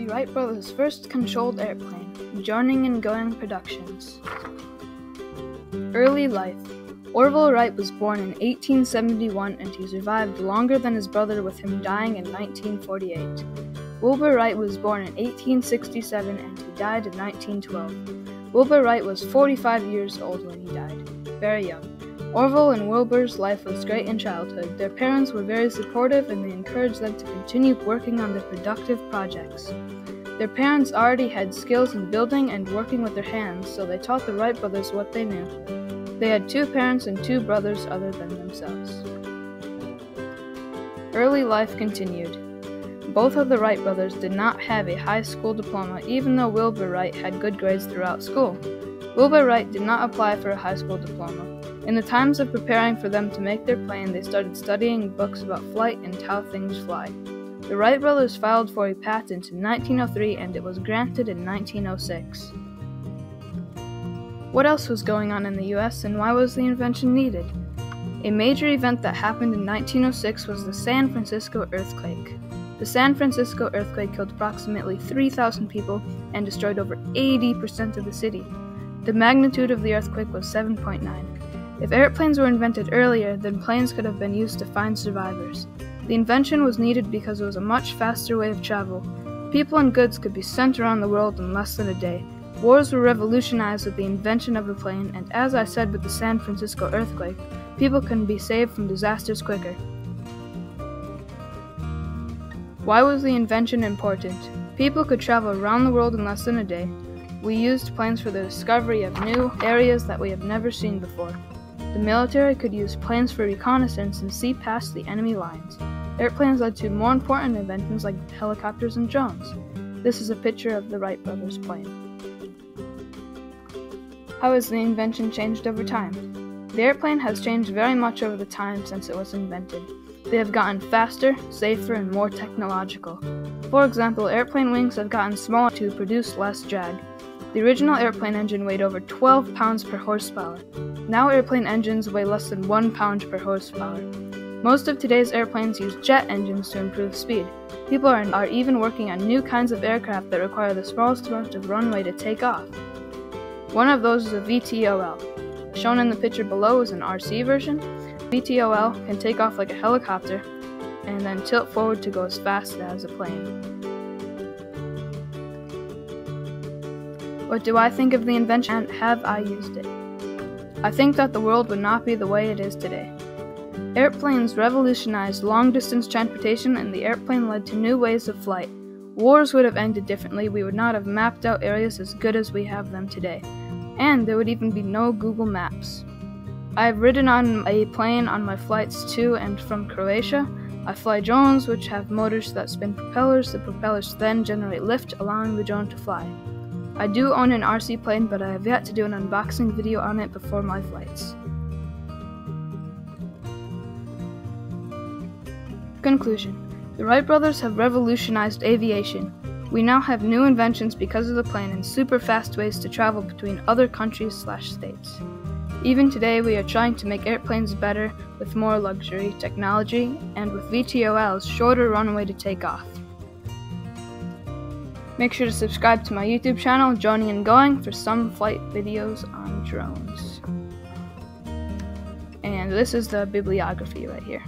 the Wright Brothers' first controlled airplane, joining and going productions. Early life. Orville Wright was born in 1871 and he survived longer than his brother, with him dying in 1948. Wilbur Wright was born in 1867 and he died in 1912. Wilbur Wright was 45 years old when he died, very young. Orville and Wilbur's life was great in childhood. Their parents were very supportive and they encouraged them to continue working on their productive projects. Their parents already had skills in building and working with their hands, so they taught the Wright brothers what they knew. They had 2 parents and 2 brothers other than themselves. Early life continued. Both of the Wright brothers did not have a high school diploma, even though Wilbur Wright had good grades throughout school. Wilbur Wright did not apply for a high school diploma. In the times of preparing for them to make their plane, they started studying books about flight and how things fly. The Wright brothers filed for a patent in 1903 and it was granted in 1906. What else was going on in the US and why was the invention needed? A major event that happened in 1906 was the San Francisco earthquake. The San Francisco earthquake killed approximately 3,000 people and destroyed over 80% of the city. The magnitude of the earthquake was 7.9. If airplanes were invented earlier, then planes could have been used to find survivors. The invention was needed because it was a much faster way of travel. People and goods could be sent around the world in less than a day. Wars were revolutionized with the invention of the plane, and as I said with the San Francisco earthquake, people can be saved from disasters quicker. Why was the invention important? People could travel around the world in less than a day. We used planes for the discovery of new areas that we have never seen before. The military could use planes for reconnaissance and see past the enemy lines. Airplanes led to more important inventions like helicopters and drones. This is a picture of the Wright brothers' plane. How has the invention changed over time? The airplane has changed very much over the time since it was invented. They have gotten faster, safer, and more technological. For example, airplane wings have gotten smaller to produce less drag. The original airplane engine weighed over 12 pounds per horsepower. Now airplane engines weigh less than 1 pound per horsepower. Most of today's airplanes use jet engines to improve speed. People are even working on new kinds of aircraft that require the smallest amount of runway to take off. One of those is a VTOL. Shown in the picture below is an RC version. VTOL can take off like a helicopter and then tilt forward to go as fast as a plane. What do I think of the invention and have I used it? I think that the world would not be the way it is today. Airplanes revolutionized long-distance transportation and the airplane led to new ways of flight. Wars would have ended differently, we would not have mapped out areas as good as we have them today. And there would even be no Google Maps. I have ridden on a plane on my flights to and from Croatia. I fly drones which have motors that spin propellers. The propellers then generate lift, allowing the drone to fly. I do own an RC plane, but I have yet to do an unboxing video on it before my flights. Conclusion. The Wright brothers have revolutionized aviation. We now have new inventions because of the plane and super fast ways to travel between other countries/states. Even today, we are trying to make airplanes better with more luxury technology and with VTOLs, shorter runway to take off. Make sure to subscribe to my YouTube channel, Joining and Going, for some flight videos on drones. And this is the bibliography right here.